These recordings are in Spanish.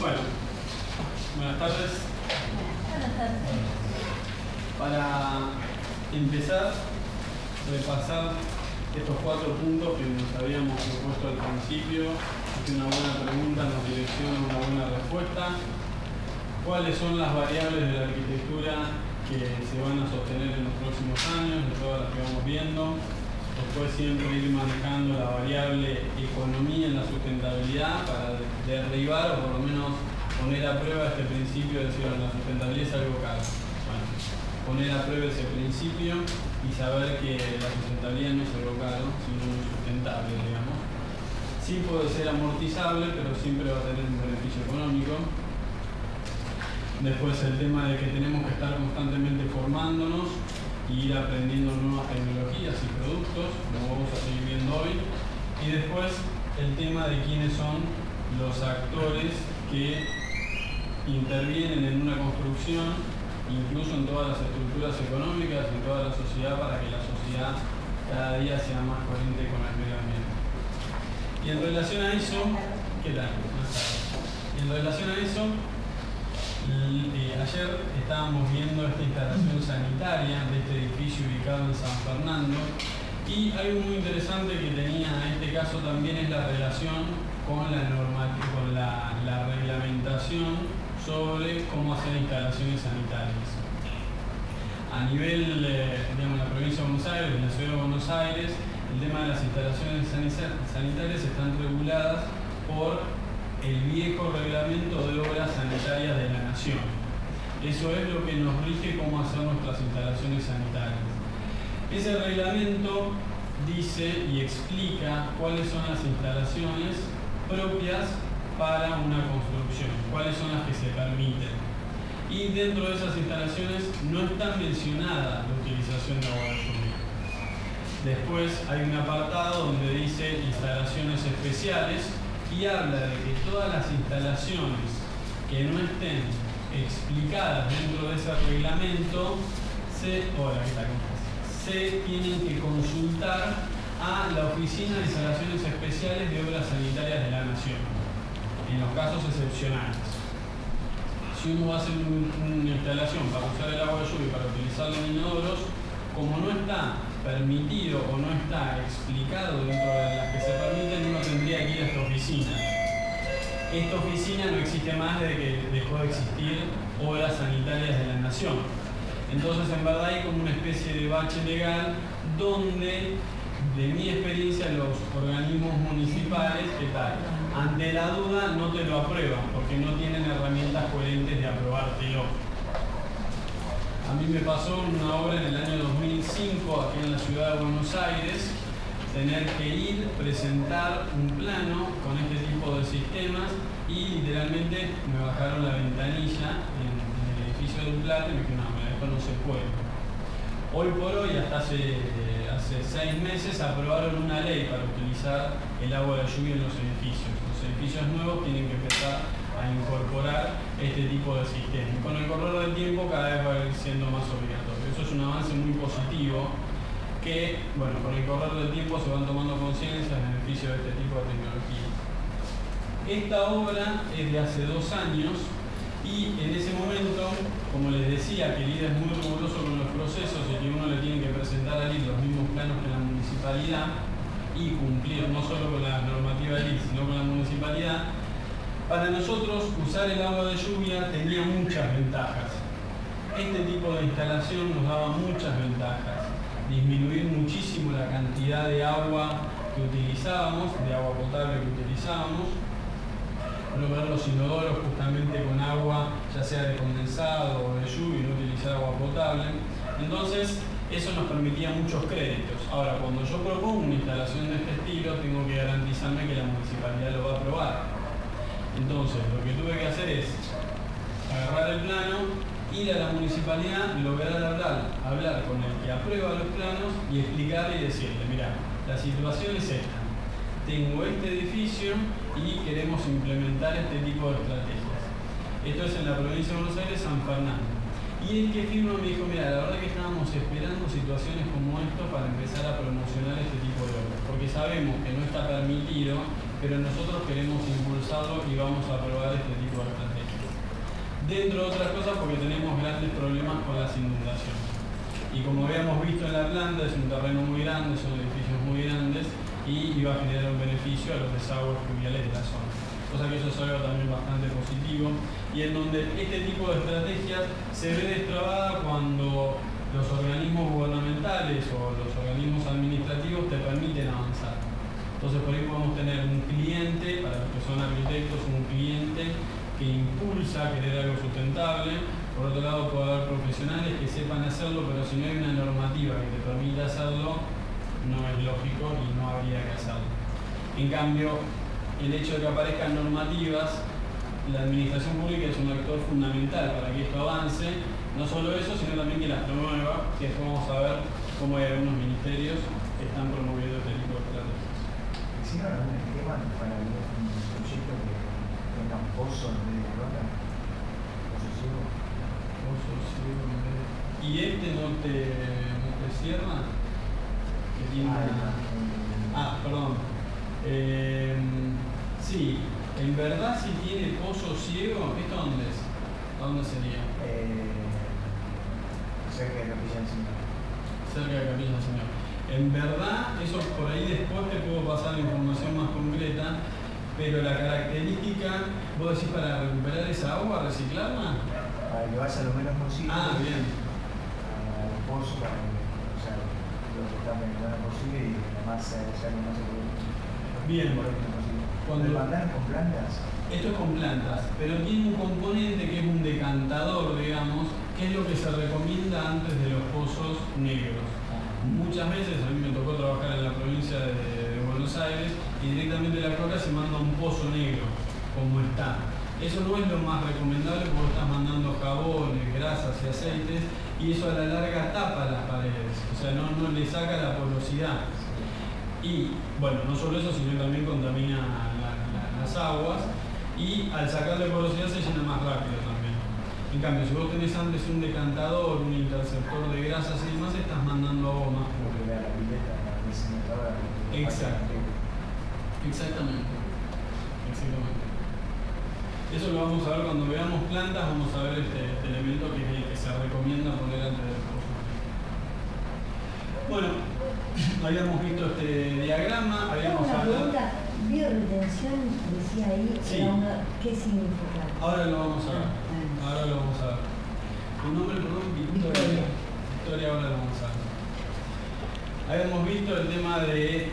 Bueno, buenas tardes. Buenas tardes. Para empezar, repasar estos 4 puntos que nos habíamos propuesto al principio, que una buena pregunta nos direcciona a una buena respuesta. ¿Cuáles son las variables de la arquitectura que se van a sostener en los próximos años, de todas las que vamos viendo? Después siempre ir manejando la variable economía en la sustentabilidad para derribar o por lo menos poner a prueba este principio de decir la sustentabilidad es algo caro. Bueno, poner a prueba ese principio y saber que la sustentabilidad no es algo caro, sino muy sustentable, digamos. Sí puede ser amortizable, pero siempre va a tener un beneficio económico. Después el tema de que tenemos que estar constantemente formándonos y ir aprendiendo nuevas tecnologías y productos, lo vamos a seguir viendo hoy. Y después el tema de quiénes son los actores que intervienen en una construcción, incluso en todas las estructuras económicas, en toda la sociedad, para que la sociedad cada día sea más coherente con el medio ambiente. Y en relación a eso, ¿qué tal? Y en relación a eso, ayer estábamos viendo esta instalación sanitaria de este edificio ubicado en San Fernando, y algo muy interesante que tenía en este caso también es la relación con la reglamentación sobre cómo hacer instalaciones sanitarias. A nivel, digamos, la provincia de Buenos Aires, en la ciudad de Buenos Aires, el tema de las instalaciones sanitarias están reguladas por el viejo reglamento de obras sanitarias de la Nación. Eso es lo que nos rige cómo hacer nuestras instalaciones sanitarias. Ese reglamento dice y explica cuáles son las instalaciones propias para una construcción, cuáles son las que se permiten. Y dentro de esas instalaciones no está mencionada la utilización de agua de lluvia. Después hay un apartado donde dice instalaciones especiales, y habla de que todas las instalaciones que no estén explicadas dentro de ese reglamento se tienen que consultar a la Oficina de Instalaciones Especiales de Obras Sanitarias de la Nación, en los casos excepcionales. Si uno va a hacer una instalación para usar el agua de lluvia y para utilizarlo en inodoros, como no está permitido o no está explicado dentro de las que se permiten, uno tendría que ir a esta oficina. Esta oficina no existe más desde que dejó de existir Obras Sanitarias de la Nación. Entonces, en verdad hay como una especie de bache legal donde, de mi experiencia, los organismos municipales, ¿qué tal? Ante la duda no te lo aprueban porque no tienen herramientas coherentes de aprobártelo. A mí me pasó en una obra en el año 2005 aquí en la ciudad de Buenos Aires, tener que ir, presentar un plano con este tipo de sistemas y literalmente me bajaron la ventanilla en el edificio del plato y me dijeron, no, esto no se puede. Hoy por hoy, hasta hace 6 meses, aprobaron una ley para utilizar el agua de lluvia en los edificios. Los edificios nuevos tienen que empezar a incorporar este tipo de sistemas. Con el correr del tiempo cada vez va a ir siendo más obligatorio. Eso es un avance muy positivo que, bueno, con el correr del tiempo se van tomando conciencia en beneficio de este tipo de tecnología. Esta obra es de hace 2 años y en ese momento, como les decía, que el IDA es muy riguroso con los procesos y que uno le tiene que presentar al IDA los mismos planos que la municipalidad y cumplir no solo con la normativa del IDA, sino con la municipalidad. Para nosotros, usar el agua de lluvia tenía muchas ventajas. Este tipo de instalación nos daba muchas ventajas. Disminuir muchísimo la cantidad de agua que utilizábamos, de agua potable que utilizábamos. Lograr los inodoros justamente con agua, ya sea de condensado o de lluvia, y no utilizar agua potable. Entonces, eso nos permitía muchos créditos. Ahora, cuando yo propongo una instalación de este estilo, tengo que garantizarme que la municipalidad lo va a aprobar. Entonces, lo que tuve que hacer es agarrar el plano, ir a la municipalidad, lograr hablar con el que aprueba los planos y explicarle y decirle, mira, la situación es esta. Tengo este edificio y queremos implementar este tipo de estrategias. Esto es en la provincia de Buenos Aires, San Fernando. Y el que firma me dijo, mira, la verdad que estábamos esperando situaciones como esto para empezar a promocionar este tipo de obras, porque sabemos que no está permitido pero nosotros queremos impulsarlo y vamos a probar este tipo de estrategias. Dentro de otras cosas porque tenemos grandes problemas con las inundaciones. Y como habíamos visto en la planta, es un terreno muy grande, son edificios muy grandes y iba a generar un beneficio a los desagües fluviales de la zona. Cosa que eso es algo también bastante positivo y en donde este tipo de estrategias se ve destrabada cuando los organismos gubernamentales o los organismos administrativos te permiten avanzar. Entonces por ahí podemos tener un cliente, para los que son arquitectos, un cliente que impulsa a querer algo sustentable. Por otro lado puede haber profesionales que sepan hacerlo, pero si no hay una normativa que te permita hacerlo, no es lógico y no habría que hacerlo. En cambio, el hecho de que aparezcan normativas, la administración pública es un actor fundamental para que esto avance. No solo eso, sino también que las promueva, que después vamos a ver cómo hay algunos ministerios que están promoviendo este tipo de estrategias. ¿Hicieron algún esquema para un proyecto que tenga un pozo en medio de la roca? ¿Pozo ciego? Pozo ciego en medio. ¿Y este no te cierra? Que tiene perdón. Sí, en verdad si tiene pozo ciego, ¿esto dónde es? ¿A dónde sería? Cerca de Capilla del Señor. Cerca de Capilla del Señor. En verdad, eso por ahí después te puedo pasar la información más concreta, pero la característica, vos decís para recuperar esa agua, reciclarla. Para que vaya lo menos posible. Ah, bien. A los pozos, para que, o sea, lo que está lo menos posible y además sea lo más seguro. Bien. Cuando lo mandan con plantas. Esto es con plantas, pero tiene un componente que es un decantador, digamos, que es lo que se recomienda antes de los pozos negros. Muchas veces, a mí me tocó trabajar en la provincia de Buenos Aires y directamente de la Cloaca se manda un pozo negro, como está. Eso no es lo más recomendable porque estás mandando jabones, grasas y aceites y eso a la larga tapa las paredes, o sea, no le saca la porosidad. Y bueno, no solo eso, sino también contamina las aguas y al sacarle porosidad se llena más rápido también. En cambio, si vos tenés antes un decantador, un interceptor de grasas y demás, estás mandando agua más pura. Exacto. Exactamente. Eso lo vamos a ver cuando veamos plantas, vamos a ver este elemento que es el que se recomienda poner antes del pozo. Bueno, habíamos visto este diagrama, habíamos hablado. Bioretención, decía ahí, Sí. ¿Qué significa? Ahora lo vamos a ver. Ahora lo vamos a ver. Tu nombre, perdón, Victoria. Victoria, ahora lo vamos a ver. Habíamos visto el tema de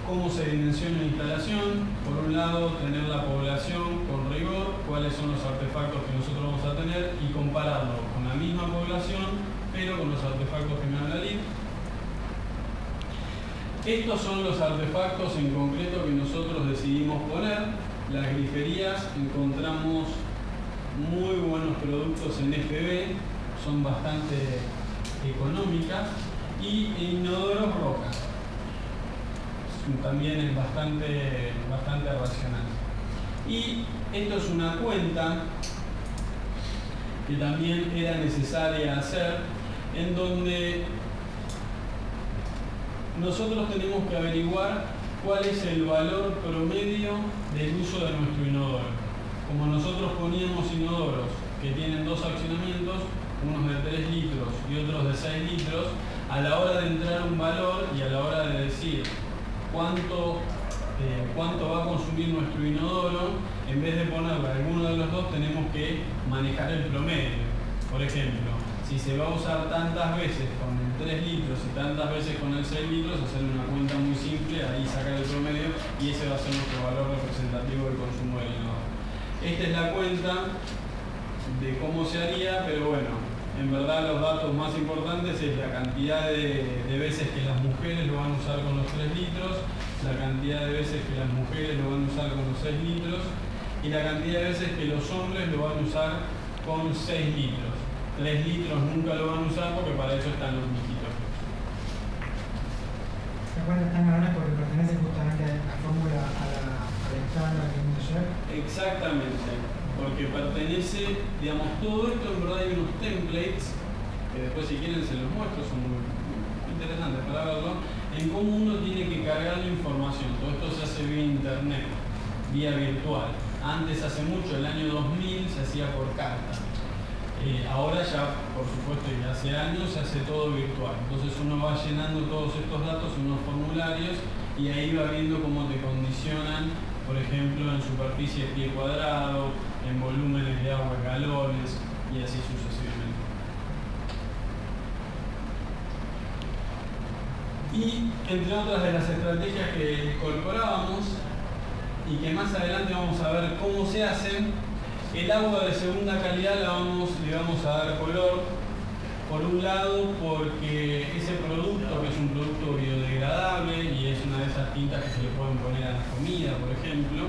cómo se dimensiona una instalación. Por un lado, tener la población con rigor, cuáles son los artefactos que nosotros vamos a tener y compararlo con la misma población, pero con los artefactos que me da la LID. Estos son los artefactos en concreto que nosotros decidimos poner. Las griferías encontramos muy buenos productos en FB, son bastante económicas y en inodoros roca. También es bastante racional. Y esto es una cuenta que también era necesaria hacer, en donde nosotros tenemos que averiguar cuál es el valor promedio del uso de nuestro inodoro. Como nosotros poníamos inodoros que tienen dos accionamientos, unos de 3 litros y otros de 6 litros, a la hora de entrar un valor y a la hora de decir cuánto va a consumir nuestro inodoro, en vez de ponerle alguno de los dos, tenemos que manejar el promedio. Por ejemplo, si se va a usar tantas veces con el 3 litros y tantas veces con el 6 litros, hacer una cuenta muy simple, ahí sacar el promedio y ese va a ser nuestro valor representativo del consumo del inodoro. Esta es la cuenta de cómo se haría, pero bueno, en verdad los datos más importantes es la cantidad de veces que las mujeres lo van a usar con los 3 litros, la cantidad de veces que las mujeres lo van a usar con los 6 litros y la cantidad de veces que los hombres lo van a usar con 6 litros. 3 litros nunca lo van a usar porque para eso están los mijitos. ¿Se acuerdan tan varones porque pertenece justamente a la fórmula, al estándar que vimos ayer? Exactamente, porque pertenece, digamos, todo esto en verdad hay unos templates, que después si quieren se los muestro, son muy interesantes para verlo, en cómo uno tiene que cargar la información. Todo esto se hace vía internet, vía virtual. Antes, hace mucho, el año 2000, se hacía por carta. Ahora ya, por supuesto, y hace años, se hace todo virtual. Entonces uno va llenando todos estos datos en unos formularios y ahí va viendo cómo te condicionan, por ejemplo, en superficie de pie cuadrado, en volúmenes de agua, galones, y así sucesivamente. Y entre otras de las estrategias que incorporábamos y que más adelante vamos a ver cómo se hacen, el agua de segunda calidad le vamos a dar color, por un lado porque ese producto, que es un producto biodegradable y es una de esas tintas que se le pueden poner a la comida, por ejemplo,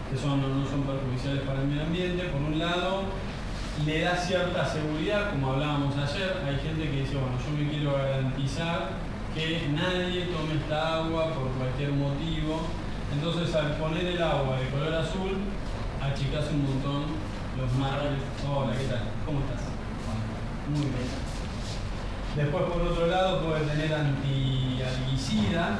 que no son perjudiciales para el medio ambiente, por un lado le da cierta seguridad, como hablábamos ayer. Hay gente que dice, bueno, yo me quiero garantizar que nadie tome esta agua por cualquier motivo. Entonces, al poner el agua de color azul, achicás un montón los márgenes. Hola, ¿qué tal? ¿Cómo estás? Muy bien. Después, por otro lado, puede tener antialgicida.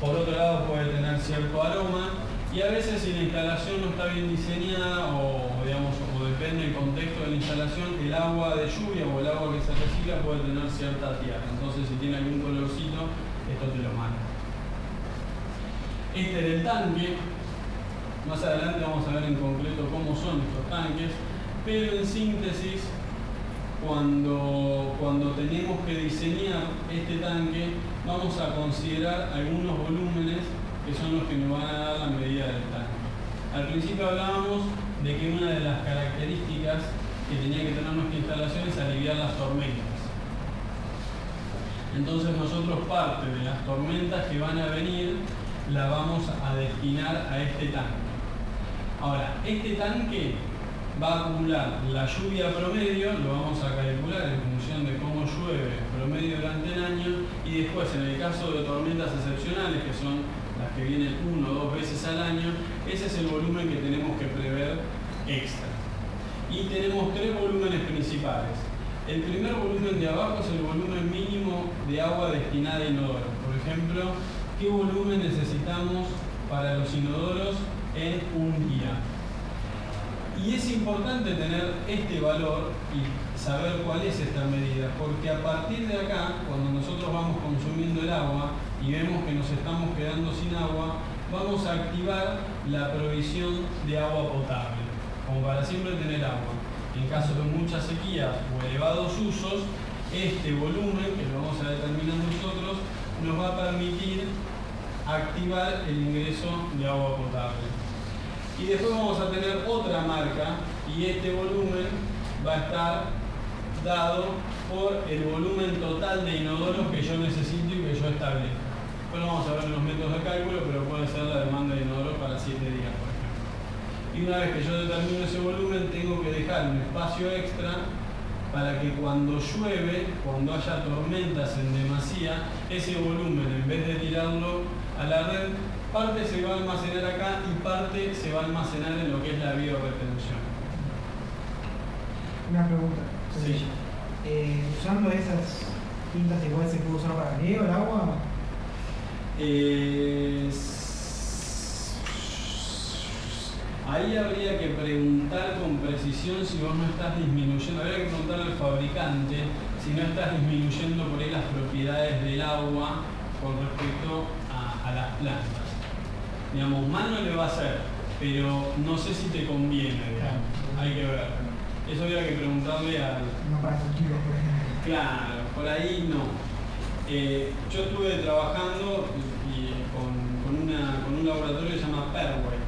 Por otro lado, puede tener cierto aroma. Y a veces, si la instalación no está bien diseñada o depende del contexto de la instalación, el agua de lluvia o el agua que se recicla puede tener cierta tierra. Entonces, si tiene algún colorcito, esto te lo marca. Este era el tanque. Más adelante vamos a ver en concreto cómo son estos tanques, pero en síntesis, cuando tenemos que diseñar este tanque, vamos a considerar algunos volúmenes que son los que nos van a dar la medida del tanque. Al principio hablábamos de que una de las características que tenía que tener nuestra instalación es aliviar las tormentas. Entonces nosotros parte de las tormentas que van a venir la vamos a destinar a este tanque. Ahora, este tanque va a acumular la lluvia promedio, lo vamos a calcular en función de cómo llueve promedio durante el año, y después, en el caso de tormentas excepcionales, que son las que vienen 1 o 2 veces al año, ese es el volumen que tenemos que prever extra. Y tenemos 3 volúmenes principales. El primer volumen de abajo es el volumen mínimo de agua destinada a inodoros. Por ejemplo, ¿qué volumen necesitamos para los inodoros en un día? Y es importante tener este valor y saber cuál es esta medida, porque a partir de acá, cuando nosotros vamos consumiendo el agua y vemos que nos estamos quedando sin agua, vamos a activar la provisión de agua potable, como para siempre tener agua. En caso de muchas sequías o elevados usos, este volumen, que lo vamos a determinar nosotros, nos va a permitir activar el ingreso de agua potable. Y después vamos a tener otra marca, y este volumen va a estar dado por el volumen total de inodoros que yo necesito y que yo establezco. Después vamos a ver los métodos de cálculo, pero puede ser la demanda de inodoros para 7 días, por ejemplo. Y una vez que yo determino ese volumen, tengo que dejar un espacio extra para que cuando llueve, cuando haya tormentas en demasía, ese volumen, en vez de tirarlo a la red, parte se va a almacenar acá y parte se va a almacenar en lo que es la bioretención. Una pregunta. Sí. Usando esas tintas igual se puede usar para riego el agua. Ahí habría que preguntar con precisión si vos no estás disminuyendo, habría que preguntarle al fabricante si no estás disminuyendo por ahí las propiedades del agua con respecto a las plantas. Digamos, mal no le va a hacer, pero no sé si te conviene, digamos. Hay que ver. Eso habría que preguntarle al... No para cultivos, por ejemplo. Claro, por ahí no. Yo estuve trabajando con un laboratorio que se llama Perway.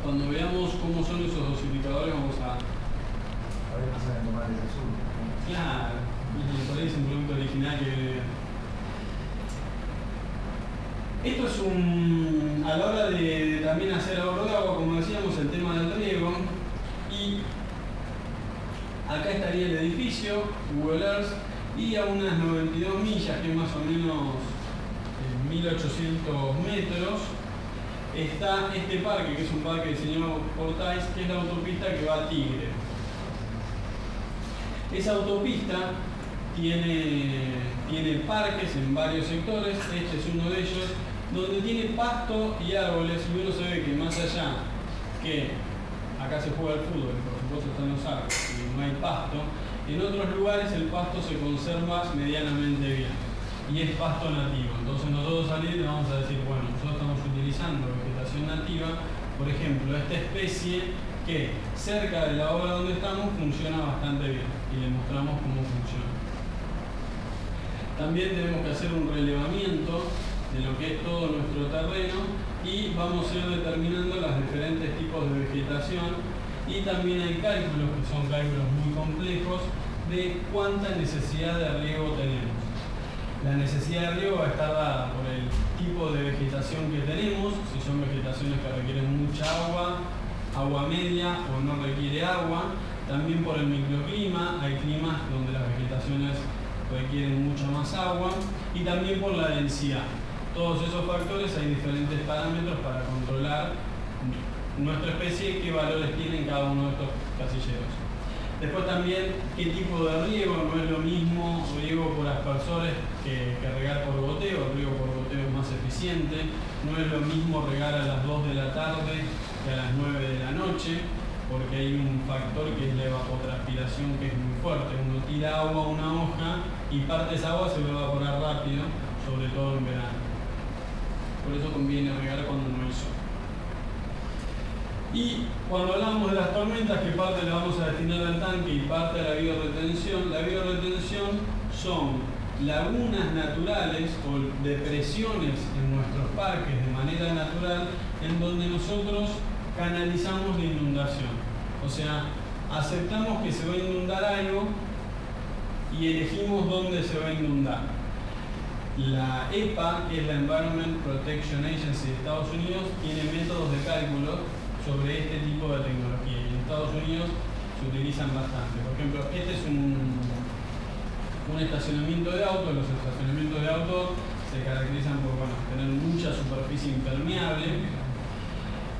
Cuando veamos cómo son esos dosificadores, vamos a... A ver, pasan a tomar el azul. Claro, y por ahí es un producto original que... Esto es a la hora de también hacer ahorro de agua, como decíamos, el tema del riego. Y acá estaría el edificio, Google Earth, y a unas 92 millas, que es más o menos 1800 metros, está este parque, que es un parque diseñado por Thais, que es la autopista que va a Tigre. Esa autopista tiene parques en varios sectores, este es uno de ellos, donde tiene pasto y árboles, y uno se ve que más allá que acá se juega el fútbol, por supuesto están los árboles y no hay pasto, en otros lugares el pasto se conserva medianamente bien y es pasto nativo. Entonces nosotros al ir le vamos a decir, bueno, nosotros estamos utilizando vegetación nativa, por ejemplo, esta especie que cerca de la obra donde estamos funciona bastante bien y le mostramos cómo funciona. También tenemos que hacer un relevamiento de lo que es todo nuestro terreno y vamos a ir determinando los diferentes tipos de vegetación y también hay cálculos que son cálculos muy complejos de cuánta necesidad de riego tenemos. La necesidad de riego va a estar dada por el tipo de vegetación que tenemos, si son vegetaciones que requieren mucha agua, agua media o no requiere agua, también por el microclima, hay climas donde las vegetaciones requieren mucha más agua y también por la densidad. Todos esos factores hay diferentes parámetros para controlar nuestra especie y qué valores tienen cada uno de estos casilleros. Después también qué tipo de riego, no es lo mismo riego por aspersores que regar por goteo, el riego por goteo es más eficiente, no es lo mismo regar a las 2 de la tarde que a las 9 de la noche, porque hay un factor que es la evapotranspiración que es muy fuerte. Uno tira agua a una hoja y parte de esa agua se va a evaporar rápido, sobre todo en verano. Por eso conviene regar cuando no hay sol. Y cuando hablamos de las tormentas, que parte la vamos a destinar al tanque y parte a la biorretención son lagunas naturales o depresiones en nuestros parques de manera natural en donde nosotros canalizamos la inundación. O sea, aceptamos que se va a inundar algo y elegimos dónde se va a inundar. La EPA, que es la Environment Protection Agency de Estados Unidos, tiene métodos de cálculo sobre este tipo de tecnología y en Estados Unidos se utilizan bastante. Por ejemplo, este es un estacionamiento de autos. Los estacionamientos de autos se caracterizan por tener mucha superficie impermeable.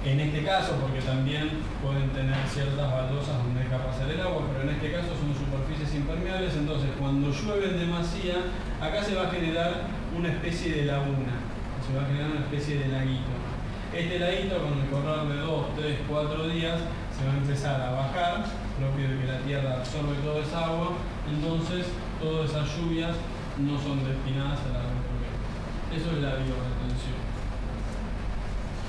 En este caso, porque también pueden tener ciertas baldosas donde deja pasar el agua, pero en este caso son superficies impermeables, entonces cuando llueve en demasía, acá se va a generar una especie de laguna, se va a generar una especie de laguito. Este laguito con el correr de 2, 3, 4 días se va a empezar a bajar, propio de que la tierra absorbe toda esa agua, entonces todas esas lluvias no son destinadas a la recurrencia. Eso es la biorretención.